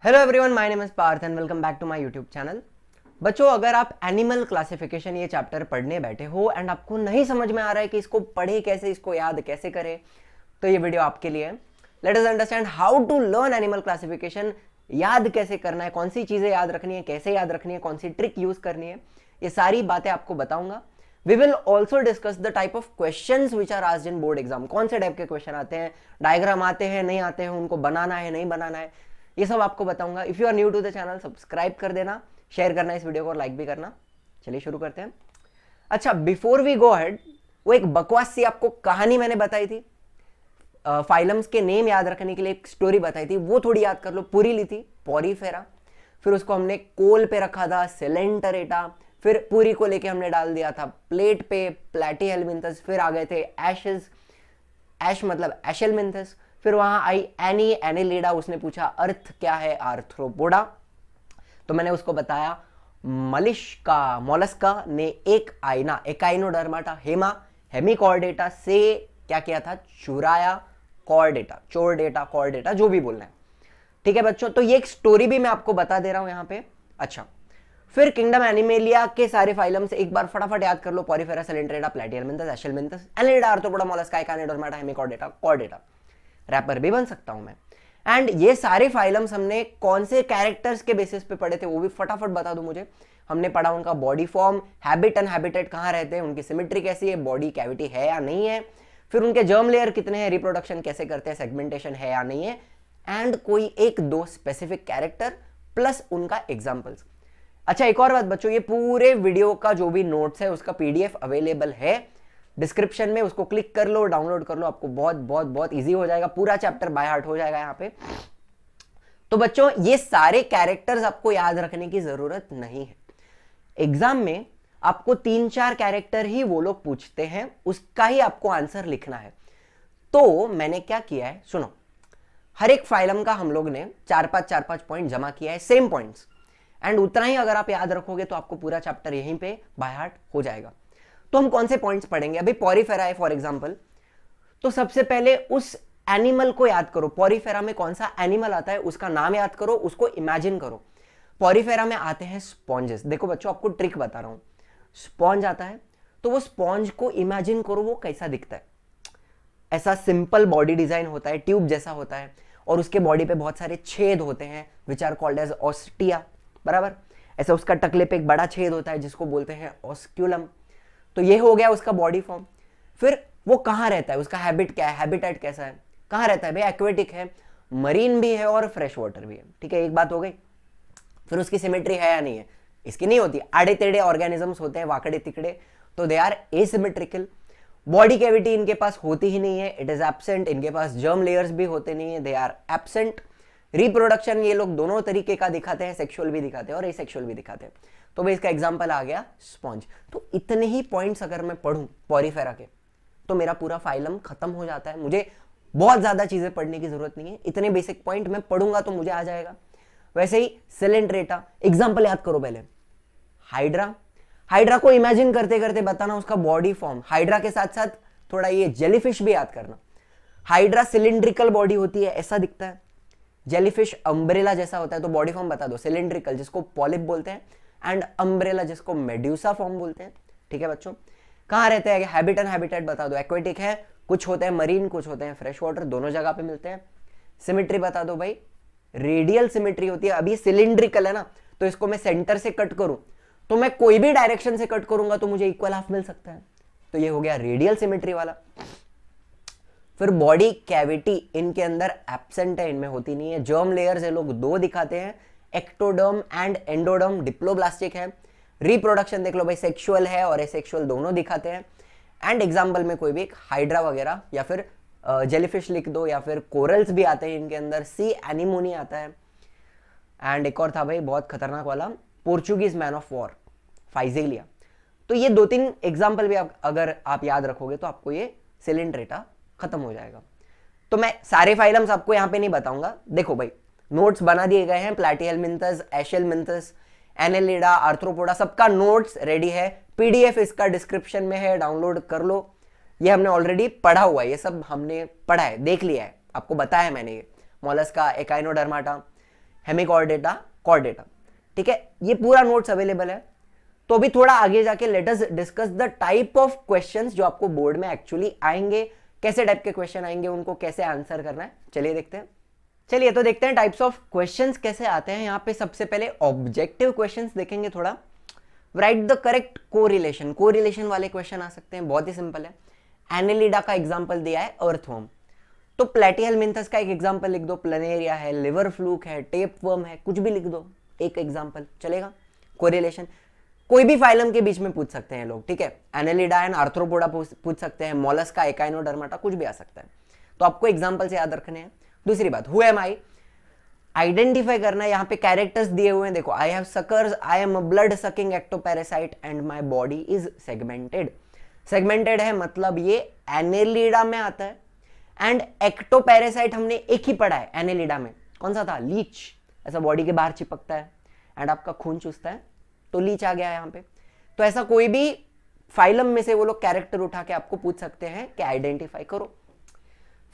Hello everyone, my name is Parth and welcome back to my YouTube channel. बच्चों, अगर आप animal classification ये chapter पढ़ने बैठे हो एंड आपको नहीं समझ में आ रहा है कि इसको पढ़े कैसे, इसको याद कैसे करें, तो ये वीडियो आपके लिए है। Let us understand how to learn animal classification. याद कैसे करना है, कौन सी चीजें याद रखनी है, कैसे याद रखनी है, कौन सी ट्रिक यूज करनी है, ये सारी बातें आपको बताऊंगा। We will also discuss the type of question which are asked in board exam. कौन से टाइप के क्वेश्चन आते हैं, डायग्राम आते हैं, नहीं आते हैं, उनको बनाना है नहीं बनाना है, ये सब आपको बताऊंगा। If you are new to the channel, subscribe कर देना, शेयर करना इस वीडियो को और लाइक भी करना। चलिए शुरू करते हैं। अच्छा, बिफोर वी गो अहेड, वो एक बकवास सी आपको कहानी मैंने बताई थी, फाइलम्स के नेम याद रखने के लिए एक स्टोरी बताई थी, वो थोड़ी याद कर लो। पूरी ली थी पॉरीफेरा, फिर उसको हमने कोल पे रखा था, सेलेंटरेटा, फिर पूरी को लेके हमने डाल दिया था प्लेट पे, प्लेटीहेलमिंथस, फिर आ गए थे एशेस, एश मतलब एशेलमिंथस, फिर वहां आई एनी एनिलिडा, उसने पूछा अर्थ क्या है, आर्थ्रोपोडा, तो मैंने उसको बताया मलिश्का मोलस्का ने एक आईना एकाइनोडर्माटा हेमा हेमिकॉर्डेटा से क्या किया था, चुराया कॉर्डेटा, चोरडेटा, कॉर्डेटा, जो भी बोलना है। ठीक है बच्चों, तो ये एक स्टोरी भी मैं आपको बता दे रहा हूं यहां पे। अच्छा, फिर किंगडम एनिमेलिया के सारे फाइलम से एक बार फटाफट याद कर लो। Porifera, Coelenterata, Platyhelminthes, Aschelminthes, Annelida, Arthropoda, Mollusca, Echinodermata, Hemichordata, Chordata. Rapper भी बन सकता हूं मैं। एंड ये सारे फाइलम्स हमने कौन से कैरेक्टर्स के बेसिस पे पढ़े थे, वो भी फटाफट बता दो मुझे। हमने पढ़ा उनका body form, habit and habitat कहां रहते हैं, उनकी सिमेट्री कैसी है, बॉडी कैविटी है या नहीं है, फिर उनके जर्म लेयर कितने हैं, रिप्रोडक्शन कैसे करते हैं, सेगमेंटेशन है या नहीं है, एंड कोई एक दो स्पेसिफिक कैरेक्टर प्लस उनका एग्जाम्पल्स। अच्छा, एक और बात बच्चों, ये पूरे वीडियो का जो भी नोट्स है उसका पीडीएफ अवेलेबल है डिस्क्रिप्शन में, उसको क्लिक कर लो, डाउनलोड कर लो, आपको बहुत बहुत बहुत इजी हो जाएगा, पूरा चैप्टर बाय हार्ट हो जाएगा यहां पे। तो बच्चों, ये सारे कैरेक्टर्स आपको याद रखने की जरूरत नहीं है। एग्जाम में आपको 3-4 कैरेक्टर ही वो लोग पूछते हैं, उसका ही आपको आंसर लिखना है। तो मैंने क्या किया है, सुनो। हर एक फाइलम का हम लोग ने 4-5 पॉइंट जमा किया है, सेम पॉइंट्स, एंड उतना ही अगर आप याद रखोगे तो आपको पूरा चैप्टर यहीं पे बाय हार्ट हो जाएगा। तो हम कौन से पॉइंट्स पढ़ेंगे, अभी पॉरीफेरा है फॉर एग्जांपल, तो सबसे पहले उस एनिमल को याद करो। पॉरीफेरा में कौन सा एनिमल आता है उसका नाम याद करो, उसको इमेजिन करो। पॉरीफेरा में आते हैं स्पॉन्जेस। देखो बच्चों, आपको ट्रिक बता रहा हूं। स्पॉन्ज आता है तो वो स्पॉन्ज को इमेजिन करो, वो कैसा दिखता है। ऐसा सिंपल बॉडी डिजाइन होता है, ट्यूब जैसा होता है, और उसके बॉडी पे बहुत सारे छेद होते हैं which are called as ostia, बराबर। ऐसा उसका टकले पे एक बड़ा छेद होता है जिसको बोलते हैं ऑस्क्यूलम। तो ये हो गया उसका बॉडी फॉर्म। फिर वो कहां रहता है, उसका हैबिट क्या है, हैबिटेट कैसा है, कहां रहता है भाई, एक्वेटिक है, मरीन भी है और फ्रेश वाटर भी है। ठीक है, एक बात हो गई। फिर उसकी सिमेट्री है या नहीं है, इसकी नहीं होती। आड़े टेढ़े ऑर्गेनिजम्स होते हैं, वाकड़े तिकड़े, तो they are asymmetrical. Body cavity इनके पास होती ही नहीं है, इट इज एब्सेंट। इनके पास जर्म लेयर्स भी होते नहीं है, दे आर एब्सेंट। रिप्रोडक्शन ये लोग दोनों तरीके का दिखाते हैं, सेक्सुअल भी दिखाते हैं और एसेक्सुअल भी दिखाते हैं। तो भाई इसका एग्जांपल आ गया स्पॉन्ज। तो इतने ही पॉइंट्स अगर मैं पढ़ूं पॉरीफेरा के, तो मेरा पूरा फाइलम खत्म हो जाता है। मुझे बहुत ज्यादा चीजें पढ़ने की जरूरत नहीं है, इतने बेसिक पॉइंट मैं पढ़ूंगा तो मुझे आ जाएगा। वैसे ही सेलेंट्रेटा, एग्जाम्पल याद करो पहले। हाइड्रा, हाइड्रा को इमेजिन करते करते बताना उसका बॉडी फॉर्म। हाइड्रा के साथ साथ थोड़ा ये जेलीफिश भी याद करना। हाइड्रा सिलिंड्रिकल बॉडी होती है, ऐसा दिखता है। जेलीफिश अम्ब्रेला जैसा होता है, तो बॉडी फॉर्म बता दो। सिलिंड्रिकल जिसको पॉलिप बोलते हैं, एंड अम्ब्रेला जिसको मेड्यूसा फॉर्म बोलते हैं। ठीक है बच्चों, कहां रहते हैं, हैबिट एंड हैबिटेट बता दो। एक्वेटिक है, कुछ होते हैं मरीन, कुछ होते हैं फ्रेश वाटर, दोनों जगह पे मिलते हैं। सिमेट्री बता दो भाई, रेडियल सिमेट्री होती है। अभी सिलिंड्रिकल है ना, तो इसको मैं सेंटर से कट करूं तो मैं कोई भी डायरेक्शन से कट करूंगा तो मुझे इक्वल हाफ मिल सकता है, तो ये हो गया रेडियल सिमेट्री वाला। फिर बॉडी कैविटी इनके अंदर एब्सेंट है, इनमें होती नहीं है। जर्म लेयर्स ये लोग दो दिखाते हैं, एक्टोडर्म एंड एंडोडर्म। डिप्लोब्लास्टिक है। रिप्रोडक्शन देख लो भाई, सेक्सुअल है और एसेक्सुअल दोनों दिखाते हैं। एंड एग्जाम्पल में कोई भी हाइड्रा वगैरह या फिर जेलीफिश लिख दो, या फिर कोरल्स भी आते हैं इनके अंदर, सी एनिमोनी आता है। एंड एक और था भाई बहुत खतरनाक वाला, पोर्चुगीज मैन ऑफ वॉर, फाइजेलिया। तो ये 2-3 एग्जाम्पल भी अगर आप याद रखोगे तो आपको ये सिलिंड्रेटा खत्म हो जाएगा। तो मैं सारे फाइलम्स आपको यहां पे नहीं बताऊंगा। देखो भाई, नोट्स बना दिए गए हैं। प्लेटिहेलमिंथस, एशेलमिंथस, एनेलिडा, आर्थ्रोपोडा, सबका नोट्स रेडी है। पीडीएफ इसका डिस्क्रिप्शन में है, डाउनलोड कर लो। ये हमने ऑलरेडी पढ़ा हुआ है, ये सब हमने पढ़ा है, देख लिया है, आपको बताया है मैंने। ये मोलस्का, एकाइनोडर्माटा, हेमिकॉर्डेटा, कॉर्डेटा। ठीक है, ये पूरा नोट्स अवेलेबल है। तो अभी थोड़ा आगे जाके let us discuss the type of questions जो आपको बोर्ड में एक्चुअली आएंगे, कैसे टाइप के क्वेश्चन आएंगे, उनको कैसे आंसर करना है। चलिए देखते हैं। चलिए तो देखते हैं टाइप्स ऑफ क्वेश्चंस कैसे आते हैं। यहाँ पे सबसे पहले ऑब्जेक्टिव क्वेश्चंस देखेंगे थोड़ा। Right the correct correlation, correlation वाले क्वेश्चन आ सकते हैं, बहुत ही सिंपल है। एनेलिडा का एग्जाम्पल दिया है अर्थवर्म, तो प्लेटिहेलमिंथस का एक एग्जाम्पल लिख दो। प्लनेरिया है, लिवर फ्लूक है, टेपवर्म है, कुछ भी लिख दो, एक एग्जाम्पल चलेगा। कोरिलेशन कोई भी फाइलम के बीच में पूछ सकते हैं लोग, ठीक है। एनेलिडा एंड आर्थ्रोपोडा पूछ सकते हैं, मोलस्का, एकाइनोडर्माटा, कुछ भी आ सकता है। तो आपको एग्जाम्पल से याद रखने हैं। दूसरी बात, हु एम आई, आइडेंटिफाई करना है। यहाँ पे कैरेक्टर्स दिए हुए हैं, देखो। I have suckers, I am a blood sucking ectoparasite and my body is segmented. Segmented है मतलब ये एनेलिडा में आता है। एंड एक्टोपैरासाइट हमने एक ही पढ़ा है एनेलिडा में, कौन सा था? लीच। ऐसा बॉडी के बाहर चिपकता है एंड आपका खून चूसता है, तो लीच आ गया है यहाँ पे। तो ऐसा कोई भी फाइलम में से वो लोग कैरेक्टर उठा के आपको पूछ सकते हैं कि आइडेंटिफाई करो।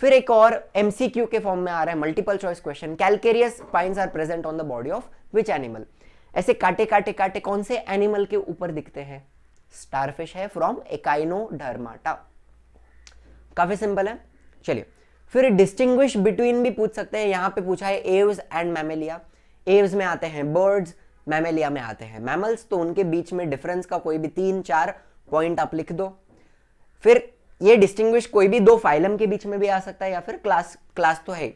फिर एक और एमसीक्यू के फॉर्म में आ रहा है, multiple choice question. Calcareous spines are present on the body of which animal. ऐसे काटे काटे काटे कौन से एनिमल के ऊपर दिखते हैं? स्टारफिश है, फ्रॉम एकाइनोडर्माटा। काफी सिंपल है। चलिए, फिर डिस्टिंग्विश बिटवीन भी पूछ सकते हैं। यहां पे पूछा है एव्स एंड मैमेलिया। एव्स में आते हैं बर्ड्स, मैमेलिया में आते हैं मैमल्स, तो उनके बीच में डिफरेंस का कोई भी 3-4 पॉइंट आप लिख दो। फिर ये डिस्टिंग्विश कोई भी 2 फाइलम के बीच में भी आ सकता है, या फिर क्लास तो है,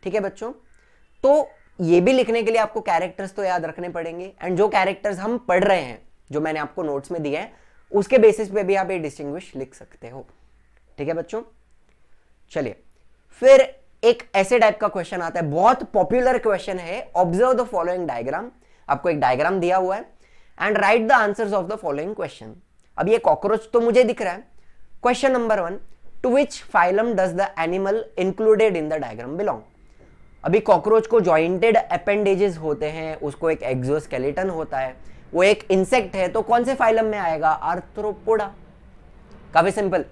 ठीक है बच्चों। तो ये भी लिखने के लिए आपको कैरेक्टर्स तो याद रखने पड़ेंगे, एंड जो कैरेक्टर्स हम पढ़ रहे हैं, जो मैंने आपको नोट्स में दिए हैं, उसके बेसिस पे भी आप ये डिस्टिंग्विश लिख सकते हो, ठीक है बच्चों। चलिए, फिर एक ऐसे टाइप का क्वेश्चन आता है, बहुत पॉपुलर क्वेश्चन है। Observe the following diagram. आपको एक डायग्राम दिया हुआ है and write the answers of the following question. अब ये कॉकरोच तो मुझे दिख रहा है। Question number 1, to which phylum does the animal included in the diagram belong. अभी कॉकरोच को जॉइंटेड अपेंडेजेस होते हैं, उसको एक एक्सोस्केलेटन होता है, वो एक इंसेक्ट है, तो कौन से फाइलम में आएगा? आर्थ्रोपोडा। काफी सिंपल।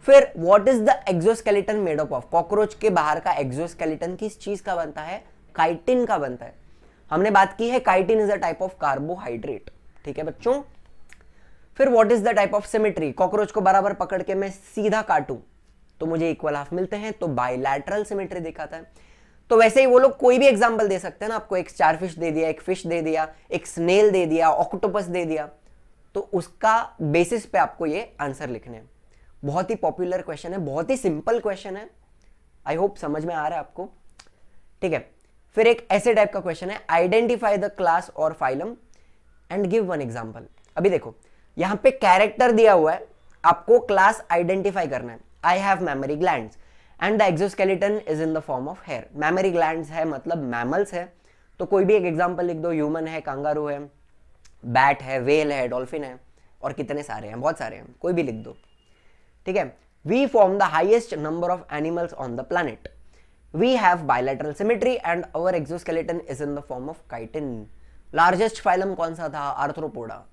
फिर what is the exoskeleton made up of. Cockroach के बाहर का एक्सोस्केलेटन किस चीज का बनता है? काइटिन का बनता है। हमने बात की है chitin is a type of carbohydrate, ठीक है बच्चों। फिर what is the type of symmetry. Cockroach को बराबर पकड़ के मैं सीधा काटूं तो मुझे इक्वल हाफ मिलते हैं, तो बायलैटरल सिमेट्री दिखाता है। तो वैसे ही वो लोग कोई भी एग्जांपल दे सकते हैं ना, आपको एक स्टारफिश दे दिया, एक फिश दे दिया, एक स्नेल दे दिया, ऑक्टोपस दे दिया, तो उसका बेसिस पे आपको ये आंसर लिखने हैं। बहुत ही पॉपुलर क्वेश्चन है, बहुत ही सिंपल क्वेश्चन है। आई होप समझ में आ रहा है आपको, ठीक है। फिर एक ऐसे टाइप का क्वेश्चन है, आइडेंटिफाई द क्लास और phylum and give one example. अभी देखो, यहां पे कैरेक्टर दिया हुआ है, आपको क्लास आइडेंटिफाई करना है। I have mammary glands and the exoskeleton is in the form of hair. Mammary glands है मतलब मैमल्स है, तो कोई भी एक एग्जांपल लिख दो। ह्यूमन है, कांगारू है, बैट है, वेल है, डॉल्फिन है, और कितने सारे हैं, बहुत सारे हैं, कोई भी लिख दो, ठीक है। We form the highest number of animals on the planet. We have bilateral symmetry and our exoskeleton is in the form of chitin. Largest phylum कौन सा था? आर्थ्रोपोडा।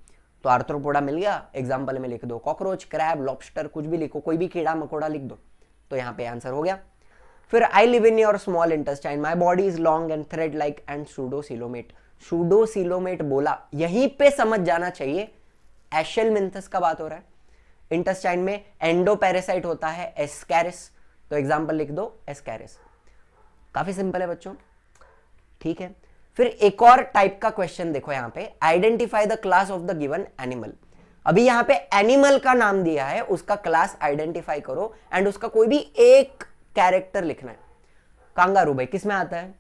तो आर्थ्रोपोडा मिल गया, एग्जाम्पल में लिख दो। कॉकरोच, क्रैब, लॉबस्टर, कुछ भी लिखो, कोई भी कीड़ा मकोड़ा लिख दो, तो यहाँ पे आंसर हो गया। फिर I live in your small intestine, my body is long and thread like and pseudocoelomate. Pseudocoelomate बोला, यहीं पे समझ जाना चाहिए एशेलमिंथस का बात हो रहा है। इंटेस्टाइन में एंडोपैरासाइट होता है, एस्कैरिस, तो एग्जाम्पल लिख दो एस्कैरिस। काफी सिंपल है बच्चों, ठीक है। फिर एक और टाइप का क्वेश्चन देखो यहाँ पे, identify the class of the given animal. अभी यहाँ पे एनिमल का नाम दिया है, उसका क्लास आइडेंटिफाई करो एंड उसका कोई भी एक कैरेक्टर लिखना है। कांगारू भाई किस में आता है?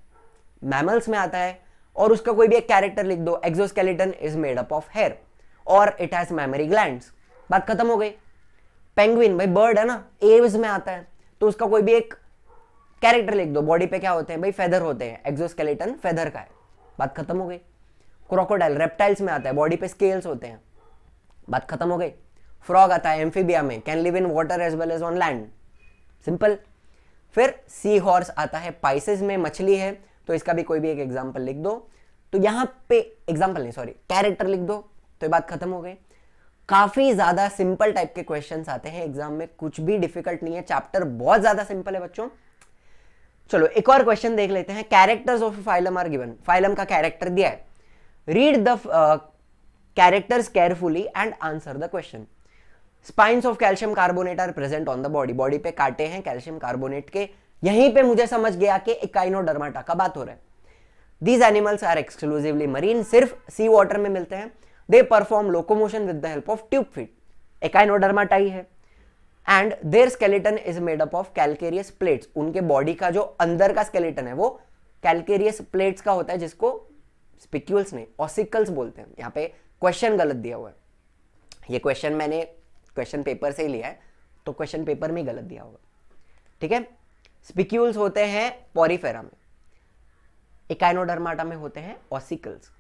मैमल्स में आता है, और उसका कोई भी एक कैरेक्टर लिख दो। Exoskeleton is made up of hair और इट हैज मैमरी ग्लैंड्स, बात खत्म हो गई। पेंगुइन भाई बर्ड है ना, एव्स में आता है, तो उसका कोई भी एक कैरेक्टर लिख दो। बॉडी पे क्या होते हैं भाई? फेदर होते हैं, एक्सोस्केलेटन फेदर का है, बात खत्म हो गई। क्रोकोडाइल रेप्टाइल्स में आता है, बॉडी पे स्केल्स होते हैं, बात खत्म हो गई। फ्रॉग आता है एम्फीबिया में, can live in water as well as on land, simple. फिर सी हॉर्स आता है, पाइसेस में मछली है, तो इसका भी कोई भी एक एग्जांपल लिख दो। तो यहां पे एग्जांपल नहीं, सॉरी, कैरेक्टर लिख दो, तो ये बात खत्म हो गई। काफी ज्यादा सिंपल टाइप के क्वेश्चंस आते हैं एग्जाम में, कुछ भी डिफिकल्ट नहीं है। चैप्टर बहुत ज्यादा सिंपल है बच्चों। चलो एक और क्वेश्चन देख लेते हैं। Characters of phylum are given, phylum का कैरेक्टर दिया है, read the characters carefully and answer the question. Spines of calcium carbonate are present on the body, body पे कांटे हैं कैल्शियम कार्बोनेट के। यहीं पे मुझे समझ गया कि इकाइनोडर्माटा का बात हो रहा है। These animals are exclusively marine, सिर्फ सी वाटर में मिलते हैं। They perform locomotion with the help of tube feet, Echinodermata ही है। And their skeleton is made up of calcareous plates, उनके बॉडी का जो अंदर का स्केलेटन है वो कैलकेरियस प्लेट्स का होता है, जिसको स्पिक्यूल्स नहीं ऑसिकल्स बोलते हैं। यहाँ पे क्वेश्चन गलत दिया हुआ है, ये क्वेश्चन मैंने क्वेश्चन पेपर से ही लिया है, तो क्वेश्चन पेपर में गलत दिया होगा, ठीक है। स्पिक्यूल्स होते हैं पॉरीफेरा में, इकाइनोडर्माटा में होते हैं ऑसिकल्स।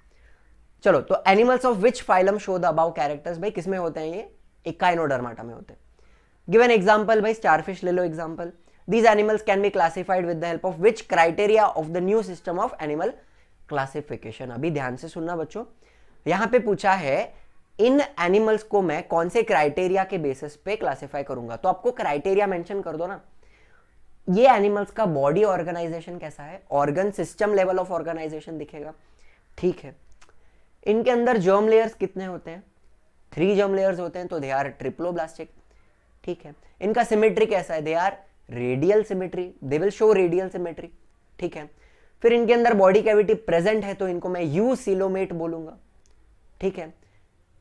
चलो, तो animals of which phylum show the above characters, भाई किसमें होते हैं ये, इकाइनोडर्माटा में होते हैं। गिव एन एग्जांपल, भाई स्टारफिश ले लो example. These animals can be classified with the help of which criteria of the new system of animal classification. अभी ध्यान से सुनना बच्चों, यहां पे पूछा है इन एनिमल्स को मैं कौन से क्राइटेरिया के बेसिस पे क्लासिफाई करूंगा, तो आपको क्राइटेरिया मेंशन कर दो ना। ये एनिमल्स का बॉडी ऑर्गेनाइजेशन कैसा है, organ system level of organisation दिखेगा, ठीक है। इनके अंदर जर्म लेयर्स कितने होते हैं, 3 जर्म लेयर्स होते हैं, तो दे आर ट्रिप्लोब्लास्टिक, ठीक है। इनका सिमेट्री कैसा है, they are radial symmetry, they will show radial symmetry, ठीक है। फिर इनके अंदर बॉडी कैविटी प्रेजेंट है, तो इनको मैं यू सीलोमेट बोलूंगा, ठीक है।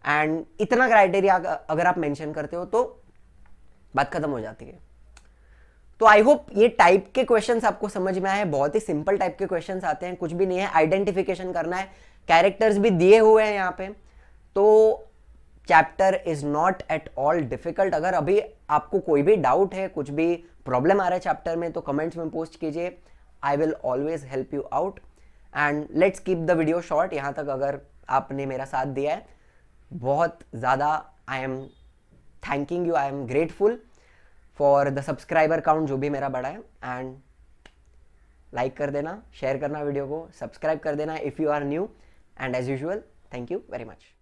एंड इतना क्राइटेरिया अगर आप मेंशन करते हो तो बात खत्म हो जाती है। तो आई होप ये टाइप के क्वेश्चंस आपको समझ में आए, बहुत ही सिंपल टाइप के क्वेश्चंस आते हैं, कुछ भी नहीं है, आइडेंटिफिकेशन करना है, कैरेक्टर्स भी दिए हुए हैं यहाँ पे, तो chapter is not at all difficult. अगर अभी आपको कोई भी डाउट है, कुछ भी प्रॉब्लम आ रहा है चैप्टर में, तो कमेंट्स में पोस्ट कीजिए, I will always help you out. And let's keep the video short. यहाँ तक अगर आपने मेरा साथ दिया है, बहुत ज़्यादा I am thanking you, I am grateful for the subscriber count जो भी मेरा बढ़ा है। एंड लाइक कर देना, शेयर करना वीडियो को, सब्सक्राइब कर देना if you are new, and as usual thank you very much.